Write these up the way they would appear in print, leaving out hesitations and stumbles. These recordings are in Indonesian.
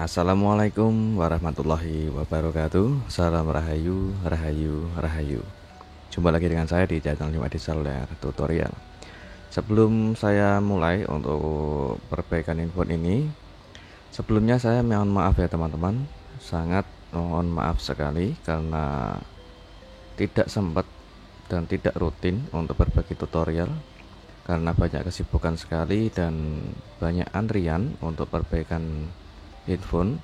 Assalamualaikum warahmatullahi wabarakatuh. Salam rahayu, rahayu, rahayu. Jumpa lagi dengan saya di channel Adi Saluler Tutorial. Sebelum saya mulai untuk perbaikan handphone ini, sebelumnya saya mohon maaf ya teman-teman. Sangat mohon maaf sekali karena tidak sempat dan tidak rutin untuk berbagi tutorial karena banyak kesibukan sekali dan banyak antrian untuk perbaikan handphone,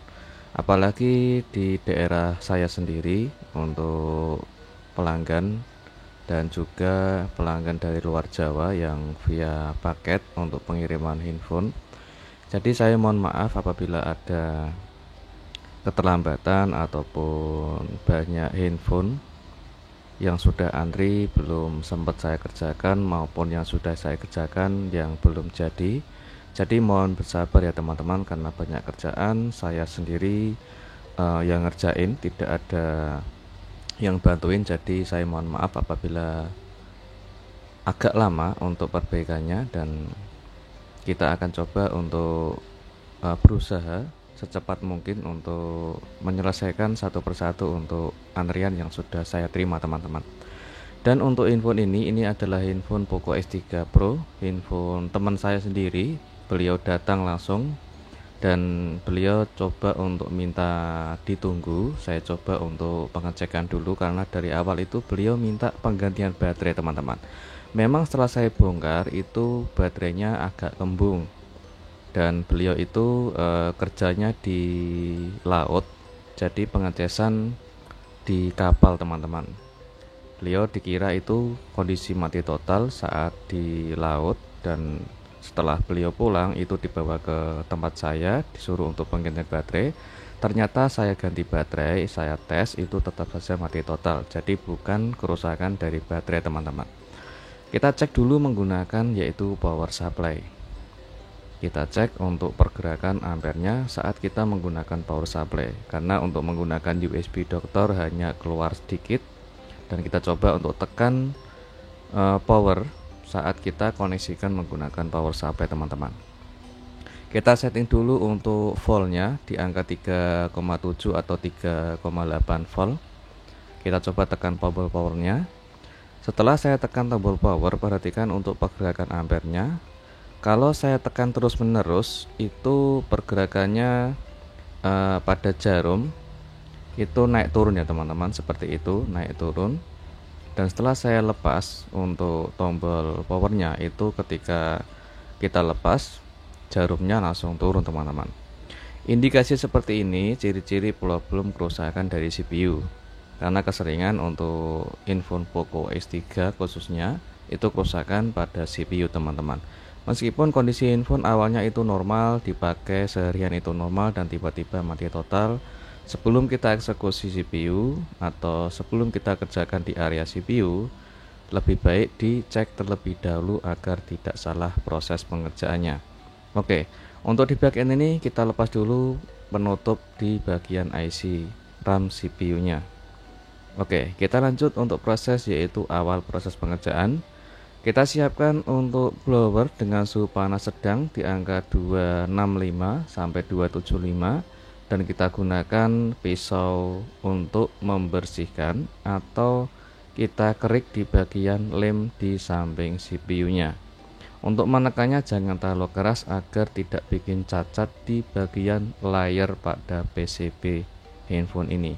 apalagi di daerah saya sendiri untuk pelanggan dan juga pelanggan dari luar Jawa yang via paket untuk pengiriman handphone. Jadi saya mohon maaf apabila ada keterlambatan ataupun banyak handphone yang sudah antri belum sempat saya kerjakan maupun yang sudah saya kerjakan yang belum jadi. Jadi mohon bersabar ya teman-teman karena banyak kerjaan, saya sendiri yang ngerjain, tidak ada yang bantuin. Jadi saya mohon maaf apabila agak lama untuk perbaikannya, dan kita akan coba untuk berusaha secepat mungkin untuk menyelesaikan satu persatu untuk antrian yang sudah saya terima teman-teman. Dan untuk handphone ini adalah handphone Poco X3 Pro, handphone teman saya sendiri. Beliau datang langsung dan beliau coba untuk minta ditunggu. Saya coba untuk pengecekan dulu karena dari awal itu beliau minta penggantian baterai teman-teman. Memang setelah saya bongkar itu baterainya agak kembung, dan beliau itu kerjanya di laut, jadi pengetesan di kapal teman-teman. Beliau dikira itu kondisi mati total saat di laut, dan setelah beliau pulang itu dibawa ke tempat saya, disuruh untuk penggantian baterai. Ternyata saya ganti baterai, saya tes, itu tetap saja mati total. Jadi bukan kerusakan dari baterai teman-teman. Kita cek dulu menggunakan yaitu power supply. Kita cek untuk pergerakan ampernya saat kita menggunakan power supply, karena untuk menggunakan USB doktor hanya keluar sedikit. Dan kita coba untuk tekan power saat kita koneksikan menggunakan power supply teman-teman. Kita setting dulu untuk voltnya di angka 3,7 atau 3,8 volt. Kita coba tekan tombol powernya. Setelah saya tekan tombol power, perhatikan untuk pergerakan ampernya. Kalau saya tekan terus menerus itu pergerakannya pada jarum itu naik turun ya teman-teman, seperti itu, naik turun. Dan setelah saya lepas untuk tombol powernya itu ketika kita lepas jarumnya langsung turun teman-teman. Indikasi seperti ini ciri-ciri problem kerusakan dari CPU, karena keseringan untuk handphone Poco X3 khususnya itu kerusakan pada CPU teman-teman. Meskipun kondisi handphone awalnya itu normal, dipakai seharian itu normal, dan tiba-tiba mati total, sebelum kita eksekusi CPU atau sebelum kita kerjakan di area CPU, lebih baik dicek terlebih dahulu agar tidak salah proses pengerjaannya. Oke, untuk di bagian ini kita lepas dulu penutup di bagian IC RAM CPU-nya. Oke, kita lanjut untuk proses yaitu awal proses pengerjaan. Kita siapkan untuk blower dengan suhu panas sedang di angka 265 sampai 275. Dan kita gunakan pisau untuk membersihkan atau kita kerik di bagian lem di samping CPU-nya. Untuk menekannya jangan terlalu keras agar tidak bikin cacat di bagian layar pada PCB handphone ini.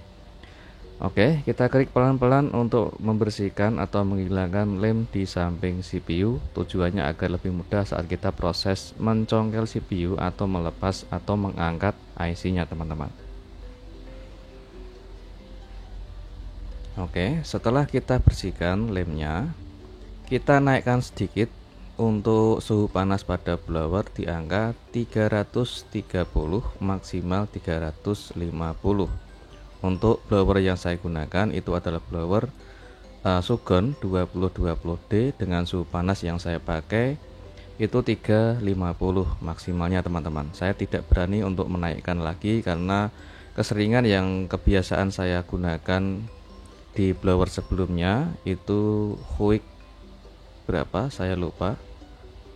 Oke, kita klik pelan-pelan untuk membersihkan atau menghilangkan lem di samping CPU. Tujuannya agar lebih mudah saat kita proses mencongkel CPU atau melepas atau mengangkat IC-nya teman-teman. Oke, setelah kita bersihkan lemnya, kita naikkan sedikit untuk suhu panas pada blower di angka 330 maksimal 350. Untuk blower yang saya gunakan itu adalah blower Sugon 2020D dengan suhu panas yang saya pakai itu 350 maksimalnya teman-teman. Saya tidak berani untuk menaikkan lagi karena keseringan yang kebiasaan saya gunakan di blower sebelumnya itu Huik berapa saya lupa,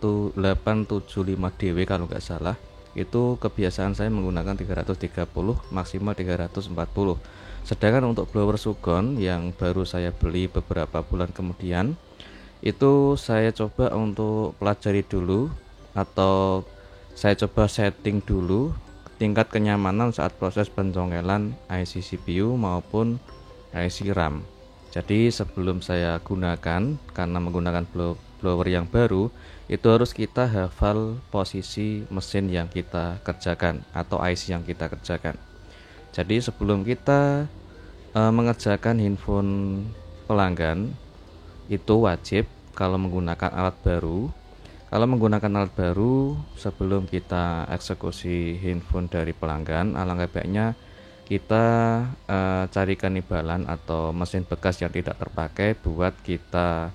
itu 875 DW kalau nggak salah. itu kebiasaan saya menggunakan 330 maksimal 340. Sedangkan untuk blower Sugon yang baru saya beli beberapa bulan kemudian, itu saya coba untuk pelajari dulu, atau saya coba setting dulu tingkat kenyamanan saat proses pencokelan IC CPU maupun IC RAM. Jadi sebelum saya gunakan, karena menggunakan blower yang baru, itu harus kita hafal posisi mesin yang kita kerjakan atau IC yang kita kerjakan. Jadi sebelum kita mengerjakan handphone pelanggan, itu wajib kalau menggunakan alat baru. Kalau menggunakan alat baru, sebelum kita eksekusi handphone dari pelanggan, alangkah baiknya kita carikan imbalan atau mesin bekas yang tidak terpakai buat kita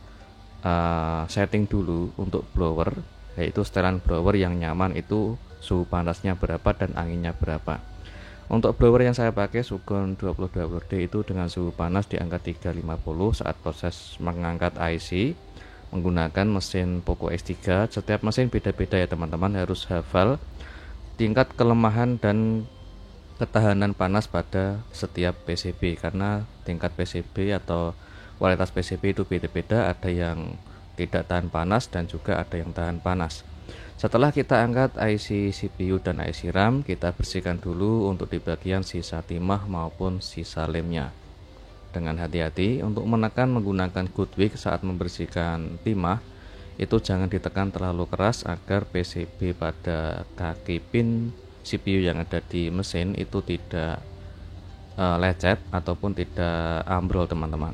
setting dulu untuk blower, yaitu setelan blower yang nyaman itu suhu panasnya berapa dan anginnya berapa. Untuk blower yang saya pakai Sugon 2020D itu dengan suhu panas di angka 350 saat proses mengangkat IC menggunakan mesin Poco X3. Setiap mesin beda-beda ya teman-teman, harus hafal tingkat kelemahan dan ketahanan panas pada setiap PCB, karena tingkat PCB atau kualitas PCB itu beda-beda, ada yang tidak tahan panas dan juga ada yang tahan panas. Setelah kita angkat IC CPU dan IC RAM, kita bersihkan dulu untuk di bagian sisa timah maupun sisa lemnya. Dengan hati-hati untuk menekan menggunakan good wick saat membersihkan timah, itu jangan ditekan terlalu keras agar PCB pada kaki pin CPU yang ada di mesin itu tidak lecet ataupun tidak ambrol teman-teman.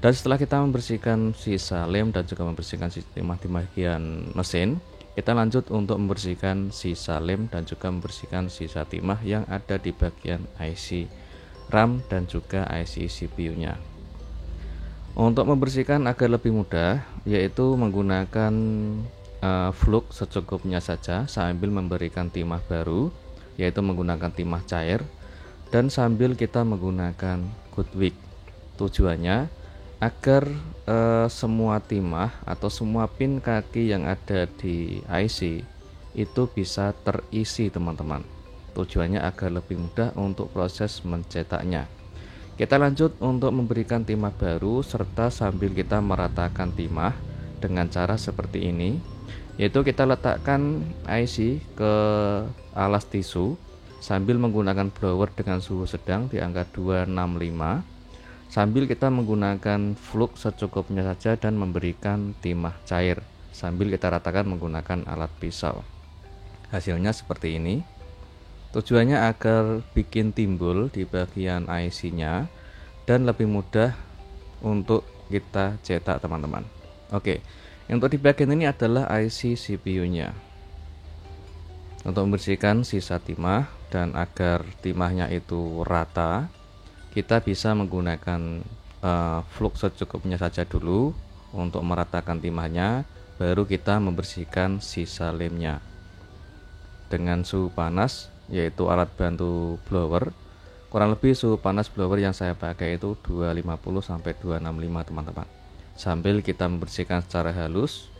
Dan setelah kita membersihkan sisa lem dan juga membersihkan sisa timah di bagian mesin, kita lanjut untuk membersihkan sisa lem dan juga membersihkan sisa timah yang ada di bagian IC RAM dan juga IC CPU nya. Untuk membersihkan agar lebih mudah, yaitu menggunakan flux secukupnya saja sambil memberikan timah baru, yaitu menggunakan timah cair, dan sambil kita menggunakan good wick. Tujuannya agar semua timah atau semua pin kaki yang ada di IC itu bisa terisi teman-teman. Tujuannya agar lebih mudah untuk proses mencetaknya. Kita lanjut untuk memberikan timah baru serta sambil kita meratakan timah dengan cara seperti ini, yaitu kita letakkan IC ke alas tisu sambil menggunakan blower dengan suhu sedang di angka 265, sambil kita menggunakan flux secukupnya saja dan memberikan timah cair sambil kita ratakan menggunakan alat pisau. Hasilnya seperti ini. Tujuannya agar bikin timbul di bagian IC-nya dan lebih mudah untuk kita cetak teman-teman. Oke, untuk di bagian ini adalah IC CPU-nya. Untuk membersihkan sisa timah dan agar timahnya itu rata, kita bisa menggunakan flux secukupnya saja dulu untuk meratakan timahnya, baru kita membersihkan sisa lemnya dengan suhu panas, yaitu alat bantu blower. Kurang lebih suhu panas blower yang saya pakai itu 250 sampai 265 teman-teman. Sambil kita membersihkan secara halus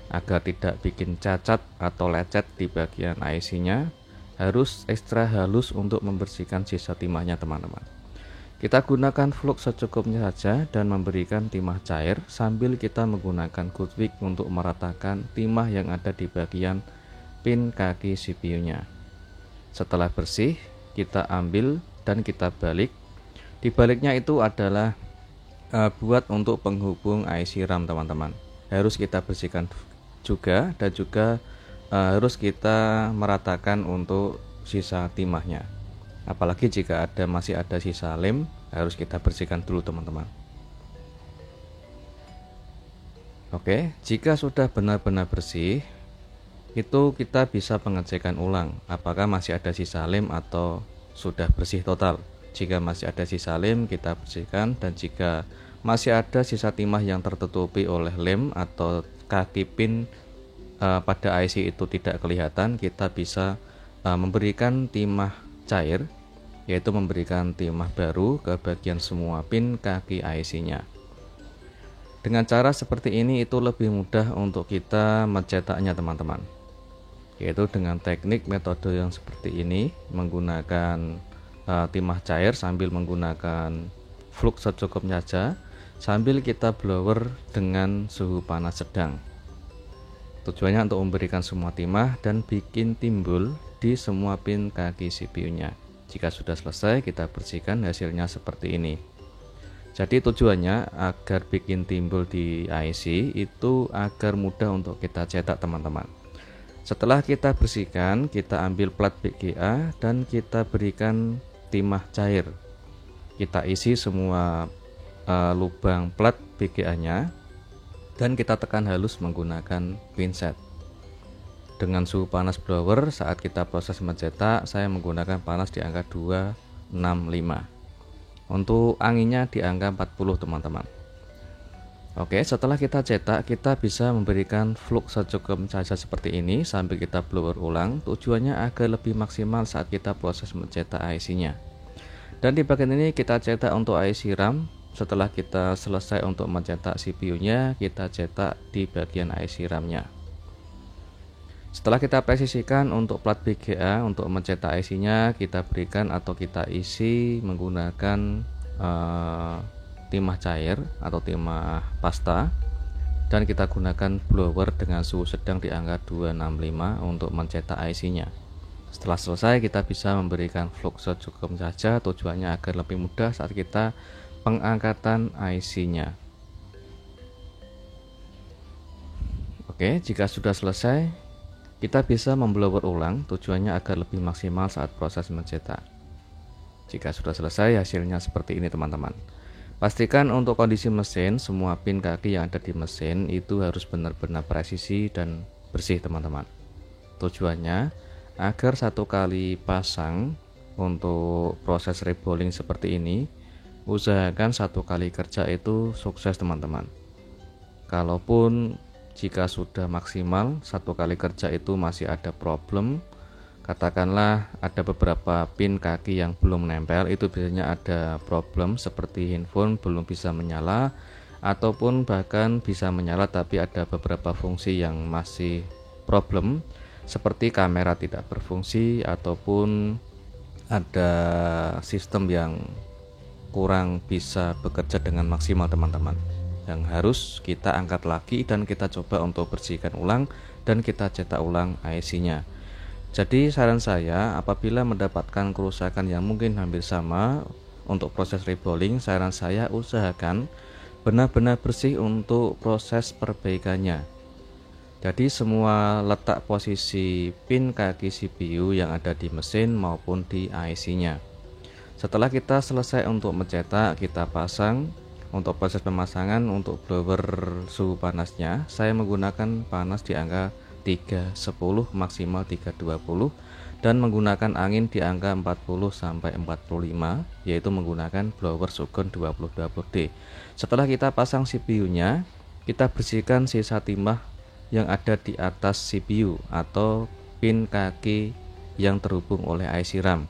agar tidak bikin cacat atau lecet di bagian IC-nya, harus ekstra halus untuk membersihkan sisa timahnya teman-teman. Kita gunakan flux secukupnya saja dan memberikan timah cair sambil kita menggunakan good wick untuk meratakan timah yang ada di bagian pin kaki CPU-nya. Setelah bersih, kita ambil dan kita balik. Di baliknya itu adalah buat untuk penghubung IC RAM teman-teman. Harus kita bersihkan juga dan juga harus kita meratakan untuk sisa timahnya. Apalagi jika masih ada sisa lem, harus kita bersihkan dulu teman-teman. Oke, jika sudah benar-benar bersih, itu kita bisa pengecekan ulang apakah masih ada sisa lem atau sudah bersih total. Jika masih ada sisa lem, kita bersihkan, dan jika masih ada sisa timah yang tertutupi oleh lem atau kaki pin pada IC itu tidak kelihatan, kita bisa memberikan timah cair, yaitu memberikan timah baru ke bagian semua pin kaki IC-nya. Dengan cara seperti ini itu lebih mudah untuk kita mencetaknya teman-teman. yaitu dengan teknik metode yang seperti ini, menggunakan timah cair sambil menggunakan flux secukupnya saja, sambil kita blower dengan suhu panas sedang. Tujuannya untuk memberikan semua timah dan bikin timbul di semua pin kaki CPU-nya. Jika sudah selesai, kita bersihkan, hasilnya seperti ini. Jadi tujuannya agar bikin timbul di IC itu agar mudah untuk kita cetak teman-teman. Setelah kita bersihkan, kita ambil plat BGA dan kita berikan timah cair. Kita isi semua lubang plat BGA-nya dan kita tekan halus menggunakan pinset. Dengan suhu panas blower saat kita proses mencetak, saya menggunakan panas di angka 265. Untuk anginnya di angka 40 teman-teman. Oke, setelah kita cetak, kita bisa memberikan flux secukupnya saja seperti ini sambil kita blower ulang. Tujuannya agar lebih maksimal saat kita proses mencetak IC-nya. Dan di bagian ini kita cetak untuk IC RAM. Setelah kita selesai untuk mencetak CPU-nya, kita cetak di bagian IC RAM-nya. Setelah kita presisikan untuk plat BGA untuk mencetak IC-nya, kita berikan atau kita isi menggunakan timah cair atau timah pasta, dan kita gunakan blower dengan suhu sedang di angka 265 untuk mencetak IC-nya. Setelah selesai, kita bisa memberikan flux secukupnya saja, tujuannya agar lebih mudah saat kita pengangkatan IC-nya. Oke, jika sudah selesai, kita bisa memblower ulang, tujuannya agar lebih maksimal saat proses mencetak. Jika sudah selesai, hasilnya seperti ini teman-teman. Pastikan untuk kondisi mesin, semua pin kaki yang ada di mesin itu harus benar-benar presisi dan bersih teman-teman. Tujuannya agar satu kali pasang untuk proses rebolling seperti ini, usahakan satu kali kerja itu sukses teman-teman. Kalaupun jika sudah maksimal satu kali kerja itu masih ada problem, katakanlah ada beberapa pin kaki yang belum nempel, itu biasanya ada problem seperti handphone belum bisa menyala, ataupun bahkan bisa menyala tapi ada beberapa fungsi yang masih problem seperti kamera tidak berfungsi, ataupun ada sistem yang kurang bisa bekerja dengan maksimal teman-teman, yang harus kita angkat lagi dan kita coba untuk bersihkan ulang dan kita cetak ulang IC-nya. Jadi saran saya, apabila mendapatkan kerusakan yang mungkin hampir sama untuk proses rebolling, saran saya usahakan benar-benar bersih untuk proses perbaikannya. Jadi semua letak posisi pin kaki CPU yang ada di mesin maupun di IC-nya. Setelah kita selesai untuk mencetak, kita pasang. Untuk proses pemasangan untuk blower suhu panasnya, saya menggunakan panas di angka 310 maksimal 320 dan menggunakan angin di angka 40 sampai 45, yaitu menggunakan blower Sugon 2020D. Setelah kita pasang CPU-nya, kita bersihkan sisa timah yang ada di atas CPU atau pin kaki yang terhubung oleh IC RAM.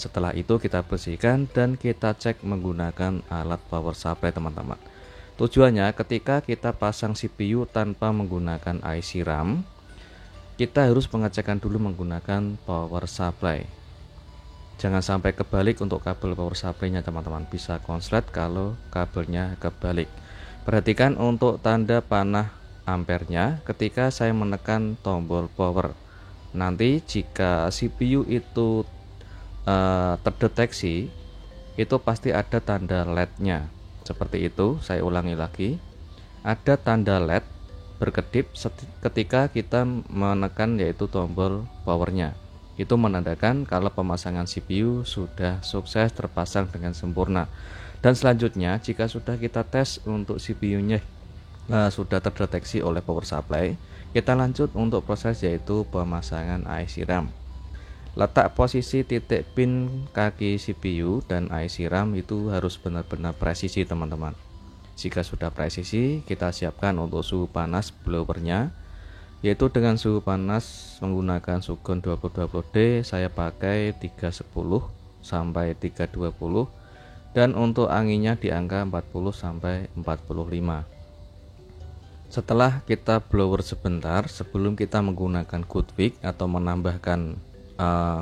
Setelah itu kita bersihkan dan kita cek menggunakan alat power supply teman-teman. Tujuannya ketika kita pasang CPU tanpa menggunakan IC RAM, kita harus pengecekan dulu menggunakan power supply. Jangan sampai kebalik untuk kabel power supply-nya teman-teman, bisa konslet kalau kabelnya kebalik. Perhatikan untuk tanda panah ampernya ketika saya menekan tombol power. Nanti jika CPU itu terdeteksi, itu pasti ada tanda LED-nya. Seperti itu, saya ulangi lagi. Ada tanda LED berkedip ketika kita menekan yaitu tombol powernya. Itu menandakan kalau pemasangan CPU sudah sukses terpasang dengan sempurna. Dan selanjutnya, jika sudah kita tes untuk CPU-nya sudah terdeteksi oleh power supply, kita lanjut untuk proses yaitu pemasangan IC RAM. Letak posisi titik pin kaki CPU dan IC RAM itu harus benar-benar presisi teman-teman. Jika sudah presisi, kita siapkan untuk suhu panas blowernya, yaitu dengan suhu panas menggunakan Sugon 2020D, saya pakai 310 sampai 320, dan untuk anginnya di angka 40 sampai 45. Setelah kita blower sebentar, sebelum kita menggunakan Goodwick atau menambahkan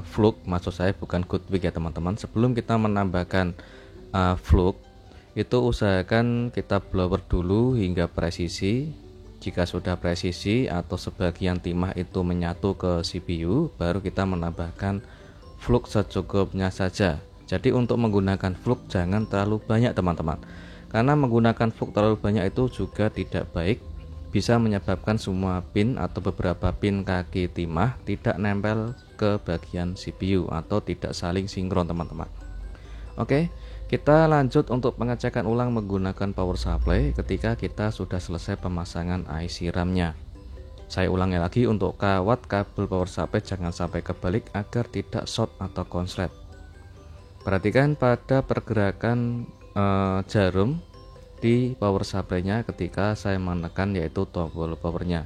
flux, maksud saya bukan Goodwick ya teman-teman. Sebelum kita menambahkan flux, itu usahakan kita blower dulu hingga presisi. Jika sudah presisi atau sebagian timah itu menyatu ke CPU, baru kita menambahkan flux secukupnya saja. Jadi untuk menggunakan flux jangan terlalu banyak teman-teman, karena menggunakan flux terlalu banyak itu juga tidak baik, bisa menyebabkan semua pin atau beberapa pin kaki timah tidak nempel ke bagian CPU atau tidak saling sinkron teman-teman. Oke, kita lanjut untuk pengecekan ulang menggunakan power supply ketika kita sudah selesai pemasangan IC RAM-nya. Saya ulangi lagi, untuk kawat kabel power supply jangan sampai kebalik agar tidak short atau konslet. Perhatikan pada pergerakan jarum di power supply-nya ketika saya menekan yaitu tombol powernya.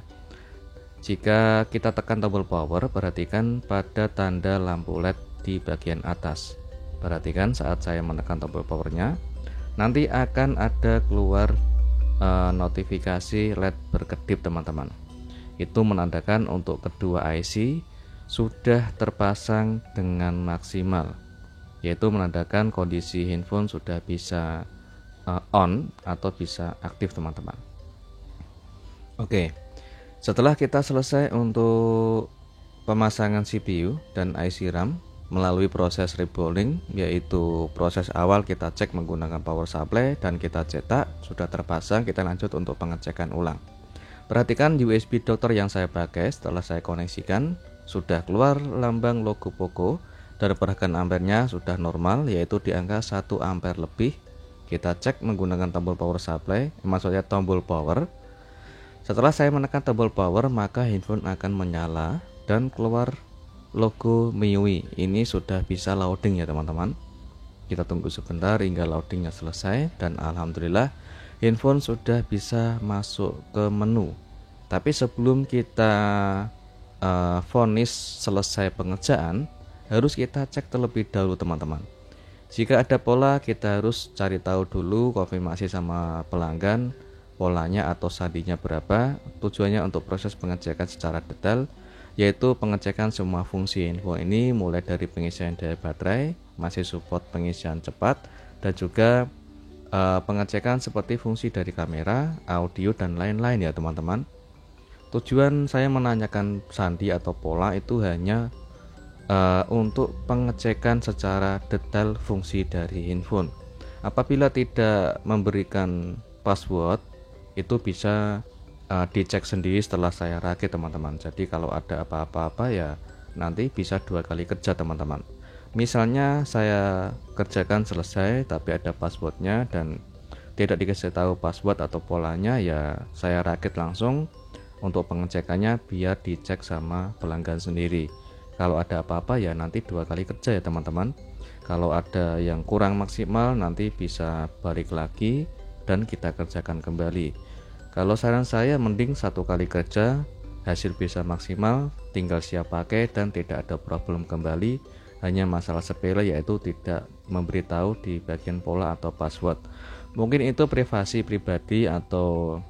Jika kita tekan tombol power, perhatikan pada tanda lampu LED di bagian atas. Perhatikan saat saya menekan tombol powernya, nanti akan ada keluar notifikasi LED berkedip teman-teman. Itu menandakan untuk kedua IC sudah terpasang dengan maksimal, yaitu menandakan kondisi handphone sudah bisa on atau bisa aktif teman-teman. Oke, setelah kita selesai untuk pemasangan CPU dan IC RAM melalui proses rebolling, yaitu proses awal kita cek menggunakan power supply dan kita cetak sudah terpasang, kita lanjut untuk pengecekan ulang. Perhatikan USB dokter yang saya pakai setelah saya koneksikan sudah keluar lambang logo Poco dan pergerakan ampernya sudah normal, yaitu di angka 1 ampere lebih. Kita cek menggunakan tombol power supply, maksudnya tombol power. Setelah saya menekan tombol power, maka handphone akan menyala dan keluar logo MIUI. Ini sudah bisa loading ya teman-teman. Kita tunggu sebentar hingga loadingnya selesai dan alhamdulillah handphone sudah bisa masuk ke menu. Tapi sebelum kita vonis selesai pengerjaan, harus kita cek terlebih dahulu teman-teman. Jika ada pola, kita harus cari tahu dulu, konfirmasi sama pelanggan polanya atau sandinya berapa. Tujuannya untuk proses pengecekan secara detail, yaitu pengecekan semua fungsi handphone ini, mulai dari pengisian daya baterai, masih support pengisian cepat, dan juga pengecekan seperti fungsi dari kamera, audio, dan lain-lain ya teman-teman. Tujuan saya menanyakan sandi atau pola itu hanya untuk pengecekan secara detail fungsi dari handphone. Apabila tidak memberikan password, itu bisa dicek sendiri setelah saya rakit teman-teman. Jadi kalau ada apa-apa ya nanti bisa 2 kali kerja teman-teman. Misalnya saya kerjakan selesai tapi ada passwordnya dan tidak dikasih tahu password atau polanya, ya saya rakit langsung untuk pengecekannya biar dicek sama pelanggan sendiri. Kalau ada apa-apa ya nanti 2 kali kerja ya teman-teman. Kalau ada yang kurang maksimal nanti bisa balik lagi dan kita kerjakan kembali. Kalau saran saya mending 1 kali kerja, hasil bisa maksimal, tinggal siap pakai dan tidak ada problem kembali. Hanya masalah sepele yaitu tidak memberitahu di bagian pola atau password. Mungkin itu privasi pribadi atau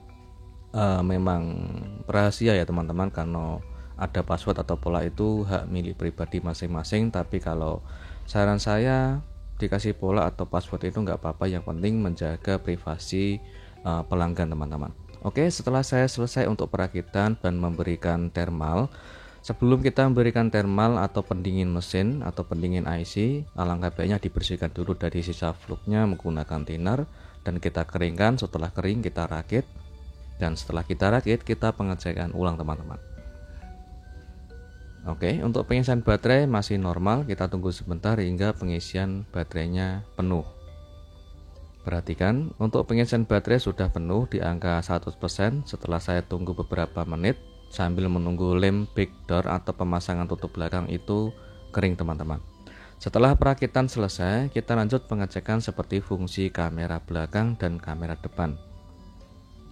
memang rahasia ya teman-teman, karena ada password atau pola itu hak milik pribadi masing-masing. Tapi kalau saran saya dikasih pola atau password itu nggak apa-apa, yang penting menjaga privasi pelanggan teman-teman. Oke, setelah saya selesai untuk perakitan dan memberikan thermal, sebelum kita memberikan thermal atau pendingin mesin atau pendingin IC, alangkah baiknya dibersihkan dulu dari sisa fluknya menggunakan thinner dan kita keringkan. Setelah kering kita rakit, dan setelah kita rakit kita pengecekan ulang teman-teman. Oke, untuk pengisian baterai masih normal, kita tunggu sebentar hingga pengisian baterainya penuh. Perhatikan, untuk pengisian baterai sudah penuh di angka 100%. Setelah saya tunggu beberapa menit sambil menunggu lem backdoor atau pemasangan tutup belakang itu kering teman-teman. Setelah perakitan selesai, kita lanjut pengecekan seperti fungsi kamera belakang dan kamera depan.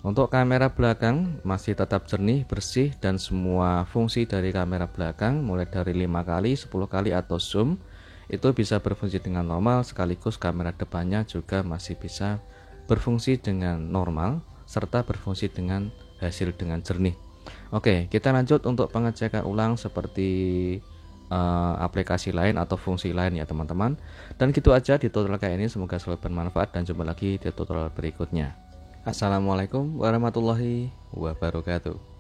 Untuk kamera belakang masih tetap jernih, bersih, dan semua fungsi dari kamera belakang mulai dari 5 kali, 10 kali atau zoom itu bisa berfungsi dengan normal, sekaligus kamera depannya juga masih bisa berfungsi dengan normal serta berfungsi dengan hasil dengan jernih. Oke, kita lanjut untuk pengecekan ulang seperti aplikasi lain atau fungsi lain ya teman-teman. Dan gitu aja di tutorial kali ini, semoga selalu bermanfaat dan jumpa lagi di tutorial berikutnya. Assalamualaikum warahmatullahi wabarakatuh.